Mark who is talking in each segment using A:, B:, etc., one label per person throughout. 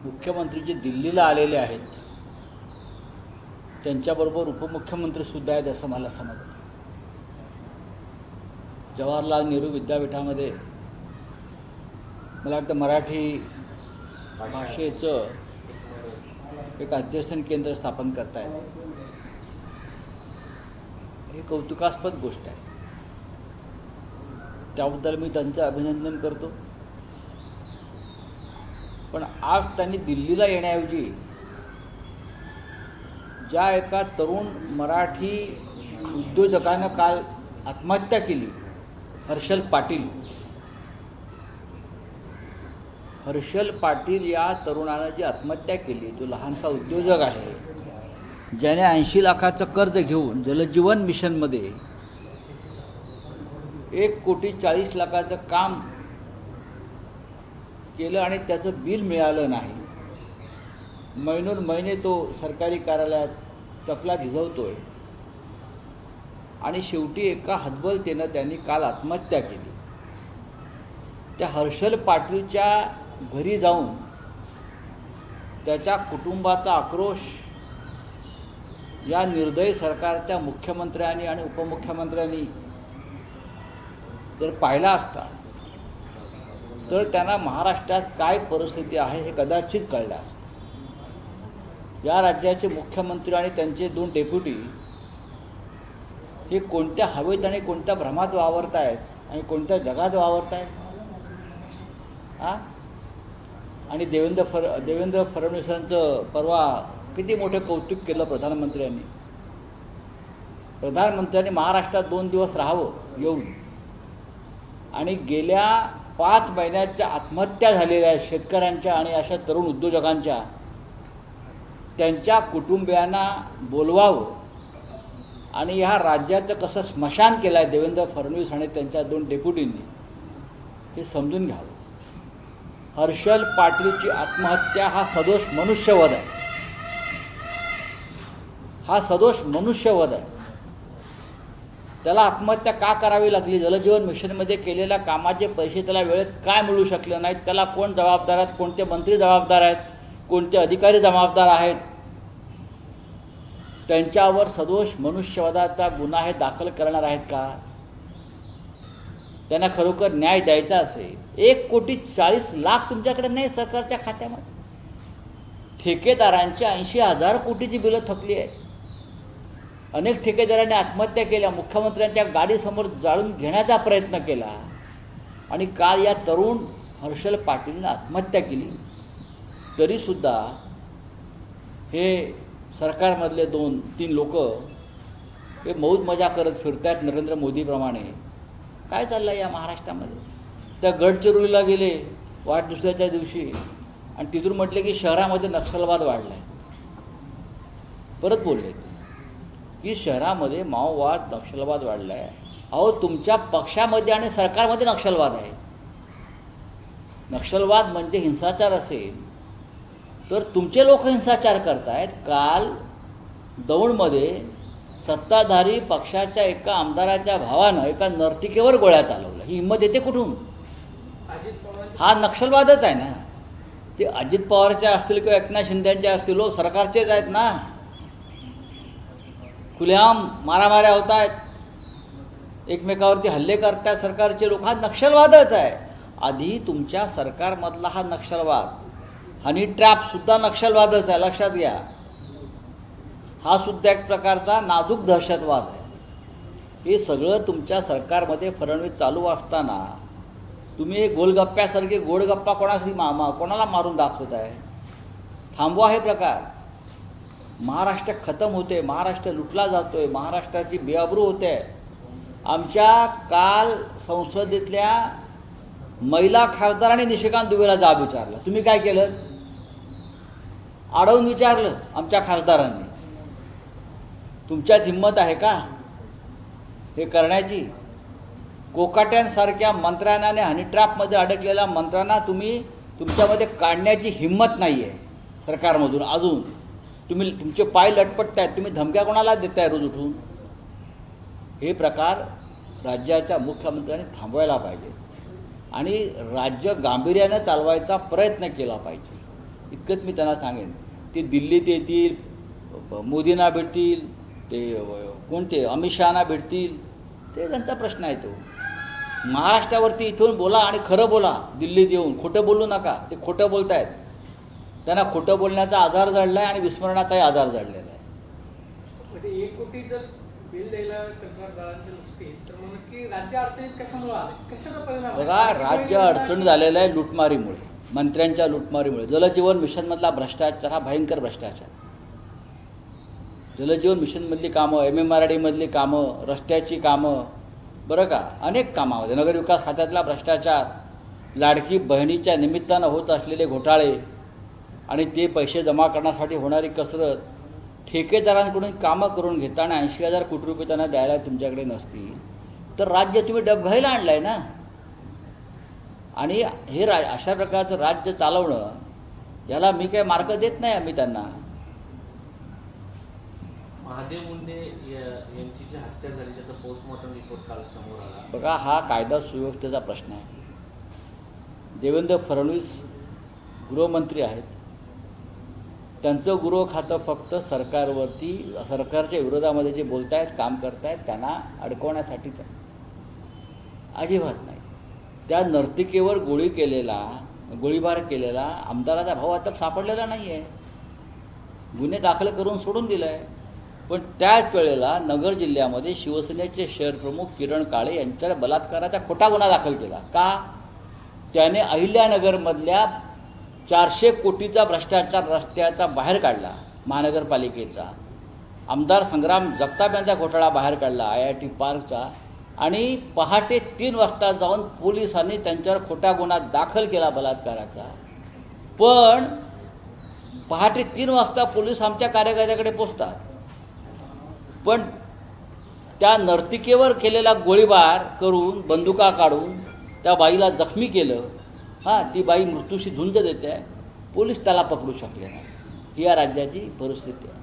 A: मुख्यमंत्री जे दिल्लीला आलेले आहेत त्यांच्याबरोबर उपमुख्यमंत्री सुद्धा आहेत असं मला समजलं. जवाहरलाल नेहरू विद्यापीठामध्ये मला वाटतं मराठी भाषेचं एक अध्ययन केंद्र स्थापन करतायत. हे कौतुकास्पद गोष्ट आहे. त्याबद्दल मी त्यांचं अभिनंदन करतो. पण आज त्यांनी दिल्लीला येण्याऐवजी ज्या एका तरुण मराठी उद्योजकानं काल आत्महत्या केली, हर्षल पाटील या तरुणानं जी आत्महत्या केली, जो लहानसा उद्योजक आहे, ज्याने 80 लाखाचं कर्ज घेऊन जलजीवन मिशनमध्ये 1,40,00,000 काम केलं आणि त्याचं बिल मिळालं नाही. महिनोन-महिने तो सरकारी कार्यालयात चपला झिजवतोय आणि शेवटी एका हतबलतेनं त्यांनी काल आत्महत्या केली. त्या हर्षल पाटीलच्या घरी जाऊन त्याच्या कुटुंबाचा आक्रोश या निर्दयी सरकारच्या मुख्यमंत्र्यांनी आणि उपमुख्यमंत्र्यांनी जर पाहिला असता तर त्यांना महाराष्ट्रात काय परिस्थिती आहे हे कदाचित कळलं असतं. या राज्याचे मुख्यमंत्री आणि त्यांचे 2 डेप्युटी हे कोणत्या हवेत आणि कोणत्या भ्रमात वावरत आहेत आणि कोणत्या जगात वावरत आहेत. आणि देवेंद्र फडणवीसांचं परवा किती मोठं कौतुक केलं प्रधानमंत्र्यांनी. प्रधानमंत्र्यांनी महाराष्ट्रात 2 दिवस राहावं येऊन आणि गेल्या 5 महिन्याच्या आत्महत्या झालेल्या शेतकऱ्यांच्या आणि अशा तरुण उद्योजकांच्या त्यांच्या कुटुंबियांना बोलवावं आणि ह्या राज्याचं कसं स्मशान केलं आहे देवेंद्र फडणवीस आणि त्यांच्या 2 डेप्युटींनी हे समजून घ्यावं. हर्षल पाटीलची आत्महत्या हा सदोष मनुष्यवध आहे. त्याला आत्महत्या का करावी लागली? जलजीवन मिशनमध्ये केलेल्या कामाचे पैसे त्याला वेळेत काय मिळू शकले नाहीत? त्याला कोण जबाबदार आहेत? कोणते मंत्री जबाबदार आहेत? कोणते अधिकारी जबाबदार आहेत? त्यांच्यावर सदोष मनुष्यवधाचा गुन्हा हे दाखल करणार आहेत का? त्यांना खरोखर न्याय द्यायचा असेल 1,40,00,000 तुमच्याकडे नाही सरकारच्या खात्यामध्ये. ठेकेदारांची 80,000 कोटीची बिलं थकली आहेत. अनेक ठेकेदारांनी आत्महत्या केल्या. मुख्यमंत्र्यांच्या गाडीसमोर जाळून घेण्याचा प्रयत्न केला आणि काल या तरुण हर्षल पाटीलने आत्महत्या केली. तरीसुद्धा हे सरकारमधले 2-3 लोक हे मौज मजा करत फिरतात नरेंद्र मोदीप्रमाणे. काय चाललं या महाराष्ट्रामध्ये? त्या गडचिरोलीला गेले वाढदिवसाच्या दिवशी आणि तिथून म्हटले की शहरामध्ये नक्षलवाद वाढला आहे. परत बोलले की शहरामध्ये माओवाद नक्षलवाद वाढला आहे. अहो, तुमच्या पक्षामध्ये आणि सरकारमध्ये नक्षलवाद आहे. नक्षलवाद म्हणजे हिंसाचार असेल तर तुमचे लोक हिंसाचार करतायत. काल दौंडमध्ये सत्ताधारी पक्षाच्या एका आमदाराच्या भावानं एका नर्तिकेवर गोळ्या चालवल्या. ही हिंमत येते कुठून? हा नक्षलवादच आहे ना. ते अजित पवारच्या असतील किंवा एकनाथ शिंदेच्या असतील, लोक सरकारचेच आहेत ना. खुलेआम मारामाऱ्या होत आहेत, एकमेकावरती हल्ले करतात सरकारचे लोक. हा नक्षलवादच आहे. आधी तुमच्या सरकारमधला हा नक्षलवाद, हनी ट्रॅप सुद्धा नक्षलवादच आहे, लक्षात घ्या. हा सुद्धा एक प्रकारचा नाजूक दहशतवाद आहे. हे सगळं तुमच्या सरकारमध्ये फडणवीस चालू असताना तुम्ही गोलगप्प्यासारखे गोडगप्पा कोणाला मारून दाखवत आहे? थांबवा हे प्रकार. महाराष्ट्र खतम होते, महाराष्ट्र लुटला जातोय, महाराष्ट्राची बेअब्रू होते. आमच्या काल संसदेतल्या महिला खासदारांनी निशिकांत दुबेला जाब विचारला. तुम्ही काय केलं? अडवून विचारलं आमच्या खासदारांनी. तुमच्यात हिंमत आहे का हे करण्याची? कोकाट्यांसारख्या मंत्र्यांना आणि हनी ट्रॅपमध्ये अडकलेल्या मंत्र्यांना तुमच्यामध्ये काढण्याची हिंमत नाही आहे सरकारमधून. अजून तुमचे पाय लटपटत आहेत. तुम्ही धमक्या कोणाला देताय रोज उठून? हे प्रकार राज्याच्या मुख्यमंत्र्यांनी थांबवायला पाहिजे आणि राज्य गांभीर्याने चालवायचा प्रयत्न केला पाहिजे. इतकंच मी त्यांना सांगेन. ते दिल्लीत येतील, मोदींना भेटतील, ते कोणते अमित शहाना भेटतील, ते त्यांचा प्रश्न आहे. तो महाराष्ट्रावरती इथून बोला आणि खरं बोला. दिल्लीत येऊन खोटं बोलू नका. ते खोटं बोलतायत. त्यांना खोटं बोलण्याचा आजार जडला आहे आणि विस्मरणाचाही आजार जडलेला आहे.
B: म्हणजे 1 कोटी जर बिल द्यायला कंत्राटदारांचे नसतील तर मग नक्की राज्य अडचणीत कशामुळे आले, कशाचा परिणाम?
A: बघा, राज्य अडचण झालेलं आहे लुटमारीमुळे, मंत्र्यांच्या लुटमारीमुळे. जलजीवन मिशनमधला भ्रष्टाचार हा भयंकर भ्रष्टाचार. जलजीवन मिशनमधली कामं, MMRDमधली कामं, रस्त्याची कामं, बरं का, अनेक कामामध्ये नगरविकास खात्यातला भ्रष्टाचार, लाडकी बहिणीच्या निमित्तानं होत असलेले घोटाळे आणि ते पैसे जमा करण्यासाठी होणारी कसरत, ठेकेदारांकडून कामं करून घेताना 80,000 कोटी रुपये त्यांना द्यायला तुमच्याकडे नसतील तर राज्य तुम्ही डबघाईला आणलं आहे ना. आणि हे अशा प्रकारचं राज्य चालवणं, याला मी काही मार्क देत नाही आम्ही त्यांना.
C: महादेव मुंडे यांची जी हत्या झाली त्याचा पोस्टमॉर्टम रिपोर्ट काल समोर आला.
A: बघा, हा कायदा सुव्यवस्थेचा प्रश्न आहे. देवेंद्र फडणवीस गृहमंत्री आहेत. त्यांचं गृह खातं फक्त सरकारवरती, सरकारच्या विरोधामध्ये जे बोलतायत, काम करतायत त्यांना अडकवण्यासाठीच आहे, अजिबात नाही. त्या नर्तिकेवर गोळीबार केलेला आमदाराचा भाऊ आता सापडलेला नाही आहे. गुन्हे दाखल करून सोडून दिला आहे. पण त्याच वेळेला नगर जिल्ह्यामध्ये शिवसेनेचे शहर प्रमुख किरण काळे यांच्यावर बलात्काराचा खोटा गुन्हा दाखल केला. का? त्याने अहिल्यानगरमधल्या 400 कोटीचा भ्रष्टाचार रस्त्याचा बाहेर काढला, महानगरपालिकेचा. आमदार संग्राम जगताप यांचा घोटाळा बाहेर काढला, IIT पार्कचा. आणि पहाटे 3 वाजता जाऊन पोलिसांनी त्यांच्यावर खोटा गुन्हा दाखल केला बलात्काराचा. पण पहाटे 3 वाजता पोलीस आमच्या कार्यकर्त्याकडे पोचतात. पण त्या नर्तिकेवर केलेला गोळीबार करून, बंदुका काढून त्या बाईला जखमी केलं. ती बाई मृत्यूशी झुंज देते आहे. पोलीस त्याला पकडू शकले नाही. ही या राज्याची परिस्थिती आहे.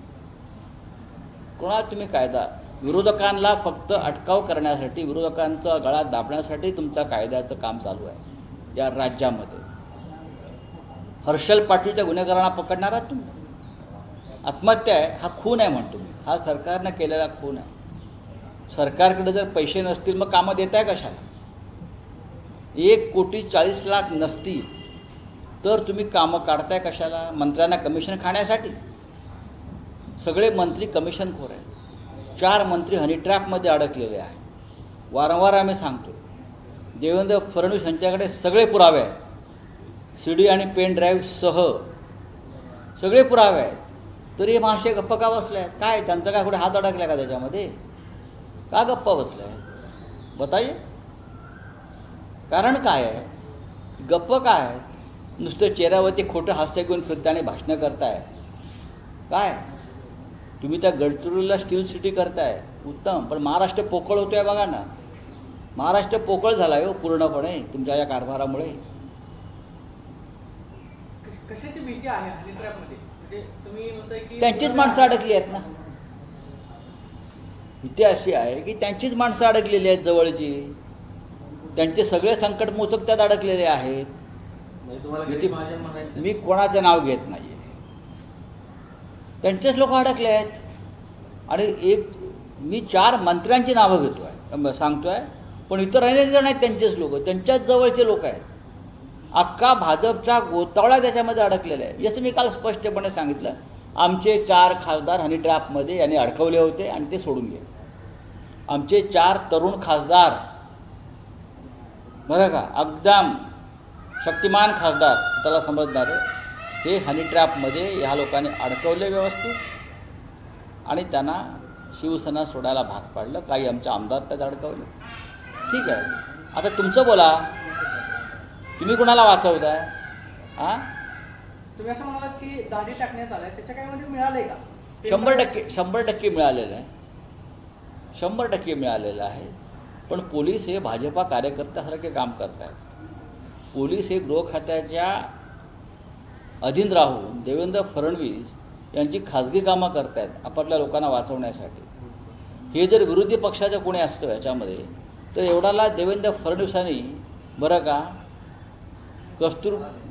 A: कोणाला तुम्ही कायदा, विरोधकांना फक्त अटकाव करण्यासाठी, विरोधकांचा गळा दाबण्यासाठी तुमचा कायद्याचं काम चालू आहे या राज्यामध्ये. हर्षल पाटीलच्या गुन्हेगारांना पकडणार आहात तुम्ही? आत्महत्या आहे, हा खून आहे म्हणतो मी. हा सरकारनं केलेला खून आहे. सरकारकडे जर पैसे नसतील मग कामं देताय कशाला? 1,40,00,000 नसतील तर तुम्ही कामं काढताय कशाला? मंत्र्यांना कमिशन खाण्यासाठी. सगळे मंत्री कमिशनखोर आहेत. 4 मंत्री हनी ट्रॅपमध्ये अडकलेले आहेत. वारंवार आम्ही सांगतो, देवेंद्र फडणवीस यांच्याकडे सगळे पुरावे आहेत. CD आणि पेन ड्राईव्ह सह सगळे पुरावे आहेत. तरी हे महाशय गप्प का बसले आहेत? काय त्यांचा काय कुठे हात अडकला का त्याच्यामध्ये? का गप्पा बसले आहेत? बताइए. कारण काय आहे? गप्प काय आहेत? नुसतं चेहऱ्यावरती खोटं हास्य घेऊन फिरता आणि भाषणं करताय. काय तुम्ही त्या गडचिरोलीला स्टील सिटी करताय, उत्तम. पण महाराष्ट्र पोकळ होतोय बघा ना. महाराष्ट्र पोकळ झालाय हो पूर्णपणे तुमच्या या कारभारामुळे.
B: कशाची भीती आहे हनी ट्रॅपमध्ये? म्हणजे तुम्ही म्हणताय की
A: त्यांचीच माणसं अडकली आहेत ना. भीती अशी आहे की त्यांचीच माणसं अडकलेली आहेत जवळची. त्यांचे सगळे संकट मोचक त्यात अडकलेले आहेत. मी कोणाचं नाव घेत नाहीये. त्यांचेच लोक अडकले आहेत. आणि मी 4 मंत्र्यांची नावं घेतोय, सांगतोय. पण इतर अनेक जण आहेत त्यांचेच लोक, त्यांच्याच जवळचे लोक आहेत. अख्खा भाजपचा गोतावळा त्याच्यामध्ये अडकलेला आहे. याचं मी काल स्पष्टपणे सांगितलं. आमचे 4 खासदार हनी ट्रॅपमध्ये यांनी अडकवले होते आणि ते सोडून गेले. आमचे 4 तरुण खासदार, बरं का, एकदम शक्तिमान खासदार, त्याला समजणारे, हे हनी ट्रॅपमध्ये ह्या लोकांनी अडकवले व्यवस्थित आणि त्यांना शिवसेना सोडायला भाग पाडलं. काही आमचे आमदार त्यात अडकवले. ठीक आहे, आता तुमचं बोला. तुम्ही कुणाला वाचवताय?
B: तुम्ही असं म्हणालात की दाढी टाकण्यात आलाय, त्याच्या काय मध्ये मिळालंय का?
A: 100% मिळालेलं आहे. 100% मिळालेलं आहे. पण पोलीस हे भाजपा कार्यकर्त्यासारखे काम करत आहेत. पोलीस हे गृह खात्याच्या अधीन राहून देवेंद्र फडणवीस यांची खाजगी कामं करत आहेत आपापल्या लोकांना वाचवण्यासाठी. हे जर विरोधी पक्षाचं कोणी असतं याच्यामध्ये तर एवढाला देवेंद्र फडणवीसांनी, बरं का,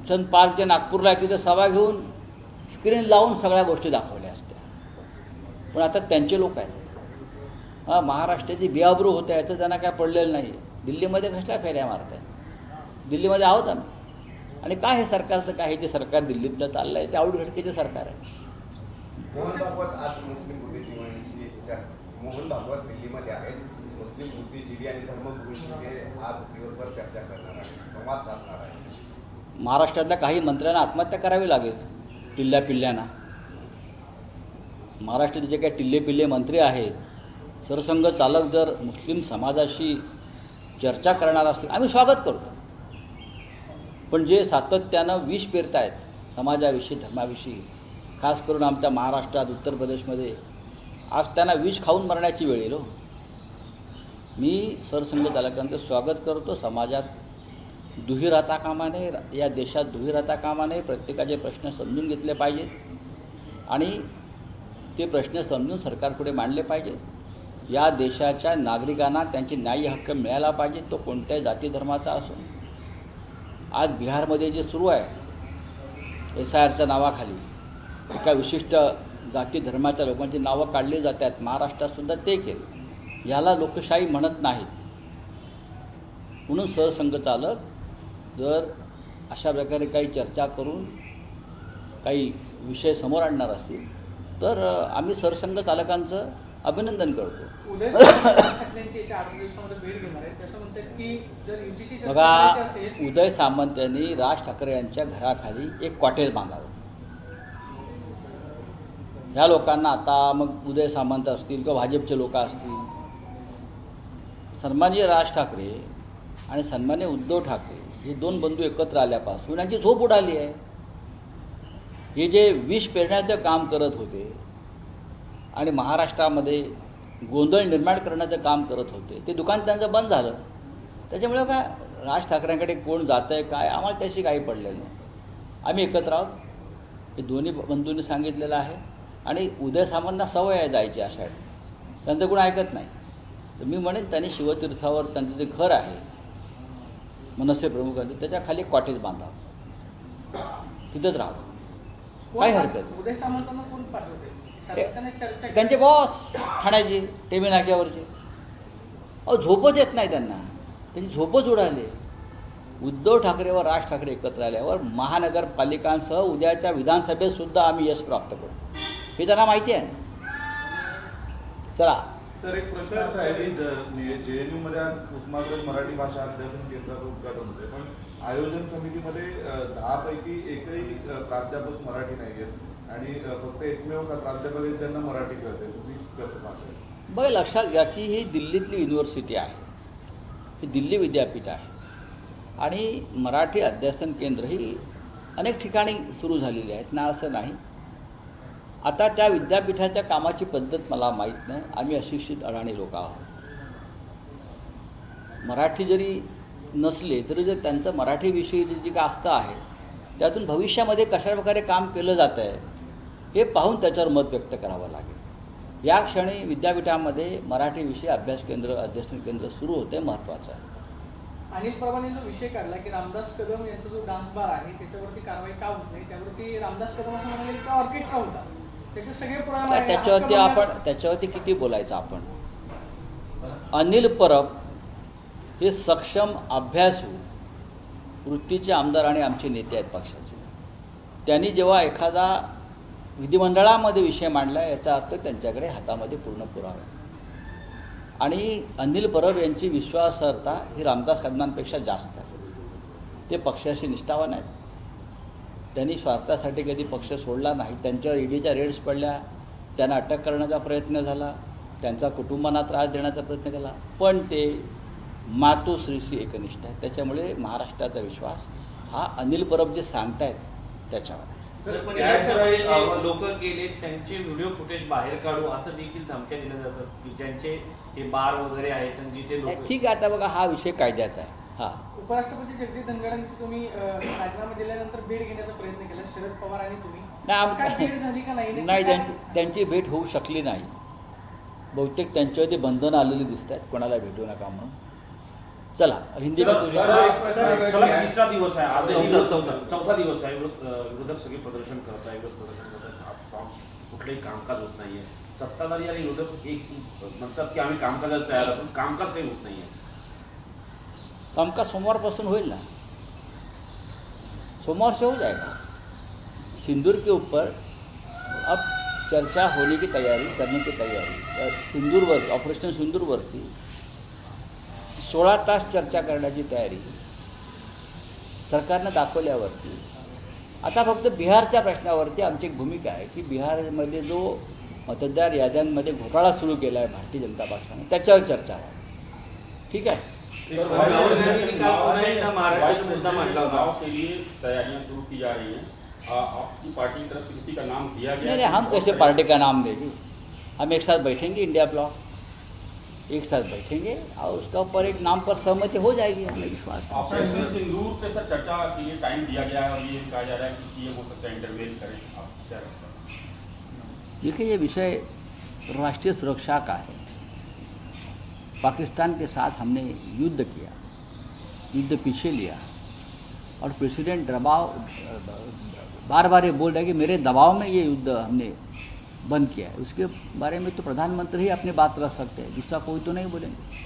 A: गुलशन पार्क जे नागपूरला आहे तिथे सभा घेऊन स्क्रीन लावून सगळ्या गोष्टी दाखवल्या असत्या. पण आता त्यांचे लोक आहेत. महाराष्ट्राची बेआबरू होते याचं त्यांना काय पडलेलं नाही. दिल्लीमध्ये कसल्या फेऱ्या मारत आहेत? दिल्लीमध्ये आहोत आम्ही. आणि काय हे सरकारचं काय, हे जे सरकार दिल्लीतलं चाललं आहे ते आवडघटकेचे सरकार आहे.
D: मोहन भागवत आज मुस्लिम बुद्धिजीवांशी मोहन भागवत दिल्लीमध्ये आहेत. मुस्लिम बुद्धिजीवी आणि धर्मगुरूंशी ते आज दिवसभर चर्चा करणार आहेत, संवाद साधणार आहेत.
A: महाराष्ट्रातल्या काही मंत्र्यांना आत्महत्या करावी लागेल टिल्ल्या पिल्ल्यांना. महाराष्ट्राचे जे काही टिल्ले पिल्ले मंत्री आहेत, सरसंघ चालक जर मुस्लिम समाजाशी चर्चा करणार असतील आम्ही स्वागत करतो. पण जे सातत्यानं विष पेरतायत समाजाविषयी धर्माविषयी, खास करून आमच्या महाराष्ट्रात उत्तर प्रदेशमध्ये, आज त्यांना विष खाऊन मरण्याची वेळ येईल. मी सरसंघ चालकांचं स्वागत करतो. समाजात दुही राहता कामा नये, या देशात दुही राहता कामा नये. प्रत्येकाचे प्रश्न समजून घेतले पाहिजेत आणि ते प्रश्न समजून सरकारपुढे मांडले पाहिजेत. या देशाच्या नागरिकांना त्यांचे न्याय्य हक्क मिळाला पाहिजे, तो कोणत्याही जाती धर्माचा असो. आज बिहारमध्ये जे सुरू आहे SIRच्या नावाखाली एका विशिष्ट जाती धर्माच्या लोकांची नावं काढली जातात, महाराष्ट्रातसुद्धा ते केलं. याला लोकशाही म्हणत नाहीत. म्हणून सरसंघ चालक जर अशा प्रकारे काही चर्चा करून काही विषय समोर आणणार असतील तर आम्ही सरसंघ चालकांचं अभिनंदन करतो.
B: उदय ठाकरेंची येत्या 8 दिवसामध्ये भेट घेणार आहे. त्याचं म्हणतात की जर युतीची चर्चा
A: बघा,
B: करायची असेल,
A: उदय सामंत यांनी राज ठाकरे यांच्या घराखाली एक कॉटेज बांधावं. ह्या लोकांना आता मग उदय सामंत असतील किंवा भाजपचे लोक असतील, सन्माननीय राज ठाकरे आणि सन्माननीय उद्धव ठाकरे हे दोन बंधू एकत्र आल्यापासून यांची झोप उडाली आहे. हे जे विष पेरण्याचं काम करत होते आणि महाराष्ट्रामध्ये गोंधळ निर्माण करण्याचं काम करत होते, ते दुकान त्यांचं बंद झालं. त्याच्यामुळे काय राज ठाकरेंकडे कोण जातं आहे काय, आम्हाला त्याशी काही पडलेलं नाही. आम्ही एकत्र आहोत, हे दोन्ही बंधूंनी सांगितलेलं आहे. आणि उदय सामंतना सवय आहे जायची अशा, त्यांचं कोण ऐकत नाही. तर मी म्हणेन त्यांनी शिवतीर्थावर त्यांचं जे घर आहे मनसे प्रमुखांचं, त्याच्या खाली कॉटेज बांधावं, तिथंच राहावं, काही हरकत नाही.
B: उदय सामंतांना कोण पाठवते? सातत्याने चर्चा
A: त्यांचे बॉस ठाण्याचे टेमी नाक्यावरचे, झोपच येत नाही त्यांना, त्यांची झोपच उडाली. उद्धव ठाकरे व राज ठाकरे एकत्र आल्यावर महानगरपालिकांसह उद्याच्या विधानसभेत सुद्धा आम्ही यश प्राप्त करू, हे त्यांना माहिती आहे. चला
E: सर, एक प्रश्न असा आहे की JNU मध्ये आज उस्मानाबाद मराठी भाषा अध्यासन केंद्राचं उद्घाटन होते, पण आयोजन समितीमध्ये 10 पैकी एकही प्राध्यापक मराठी नाही आहेत आणि फक्त एकमेव प्राध्यापक आहेत ज्यांना मराठी कळते. तुम्ही कसं पाहताय?
A: बघा, लक्षात घ्या की ही दिल्लीतली युनिव्हर्सिटी आहे, ही दिल्ली विद्यापीठ आहे आणि मराठी अध्यासन केंद्र ही अनेक ठिकाणी सुरू झालेली आहेत ना, असं नाही. आता त्या विद्यापीठाच्या कामाची पद्धत मला माहीत नाही. आम्ही अशिक्षित अडाणी लोक आहोत. मराठी जरी नसले तरी जर त्यांचं मराठीविषयी जी काय आस्था आहे त्यातून भविष्यामध्ये कशाप्रकारे काम केलं जातं आहे हे पाहून त्याच्यावर मत व्यक्त करावं लागेल. या क्षणी विद्यापीठामध्ये मराठीविषयी अभ्यास केंद्र अध्यासन केंद्र सुरू होते, महत्त्वाचं आहे.
B: अनिल परबांनी जो विषय काढला की रामदास कदम यांचा जो डान्स बार आहे त्याच्यावरती कारवाई का होत नाही, त्यावरती रामदास कदम असं म्हणाले की ऑर्केस्ट्रा होता, त्याचे सगळे पुरावे आहे.
A: त्याच्यावरती किती बोलायचं आपण. अनिल परब हे सक्षम अभ्यासू वृत्तीचे आमदार आणि आमचे नेते आहेत पक्षाचे. त्यांनी जेव्हा एखादा विधिमंडळामध्ये विषय मांडला याचा अर्थ त्यांच्याकडे हातामध्ये पूर्ण पुरावा आहे. आणि अनिल परब यांची विश्वासार्हता ही रामदास कदमांपेक्षा जास्त आहे. ते पक्षाशी निष्ठावान आहेत. त्यांनी स्वार्थासाठी कधी पक्ष सोडला नाही. त्यांच्यावर ईडीच्या रेड्स पडल्या, त्यांना अटक करण्याचा प्रयत्न झाला, त्यांचा कुटुंबांना त्रास देण्याचा प्रयत्न केला, पण ते मातोश्रीशी एकनिष्ठ आहे. त्याच्यामुळे महाराष्ट्राचा विश्वास हा अनिल परब जे सांगतायत त्याच्यावर.
C: पण याच्यामुळे लोक गेले त्यांचे व्हिडिओ फुटेज बाहेर काढू असं देखील धमक्या दिल्या जातात की ज्यांचे हे बार वगैरे आहेत आणि जिथे लोक.
A: ठीक आहे, आता बघा हा विषय कायद्याचा आहे. हा
B: उपराष्ट्रपती जगदीप धनखडांची तुम्ही राजीनामा दिल्यानंतर भेट घेण्याचा प्रयत्न केला, शरद पवार आणि तुम्ही, काय भेट झाली का नाही?
A: नाही, त्यांची भेट होऊ शकली नाही. बहुतेक त्यांच्यावरती बंधनं आलेली दिसत आहेत कोणाला भेटू नका म्हणून. चला हिंदी में तुझे
F: सलग तिसरा दिवस आहे आज चौथा दिवस आहे विरोधक सगळे प्रदर्शन करत आहे विरोध प्रदर्शन करत आहे कुठलंही कामकाज होत नाहीये सत्ताधारी आणि विरोधक एक म्हणतात की आम्ही कामकाजाला तयार आहोत पण कामकाज काही होत नाहीये
A: कामकाज सोमवारपासून होईल ना सोमवार से हो जाएगा सिंदूर के ऊपर अब चर्चा होने की तैयारी करने की तैयारी सिंदूरवर ऑपरेशन सिंदूरवरती 16 तास चर्चा करण्याची तयारी सरकारनं दाखवल्यावरती आता फक्त बिहारच्या प्रश्नावरती आमची एक भूमिका आहे की बिहारमध्ये जो मतदार याद्यांमध्ये घोटाळा सुरू केला आहे भारतीय जनता पक्षाने त्याच्यावर चर्चा आहे ठीक आहे
C: राहुल गांधी काल पुन्हा एकदा महाराष्ट्राचा मुद्दा मांडला होता
G: चुनाव के लिए तैयारियां शुरू की जा रही हैं आपकी पार्टी की तरफ से किसी का नाम दिया गया
A: नहीं हम कैसे पार्टी का नाम देंगे हम एक साथ बैठेंगे इंडिया ब्लॉक एक साथ बैठेंगे और उसका ऊपर एक नाम पर सहमति हो जाएगी हमें विश्वास है
G: आपने सिंदूर पे सर चर्चा के लिए टाइम दिया गया है और ये कहा जा रहा है कि ये हो सकता है इंटरवेन करें आप क्या लगता है
A: देखिए ये विषय राष्ट्रीय सुरक्षा का है पाकिस्तान के साथ हमने युद्ध किया युद्ध पीछे लिया और प्रेसिडेंट दबाव बार बार ये बोल रहे हैं कि मेरे दबाव में ये युद्ध हमने बंद किया है उसके बारे में तो प्रधानमंत्री ही अपनी बात रख सकते हैं दूसरा कोई तो नहीं बोलेंगे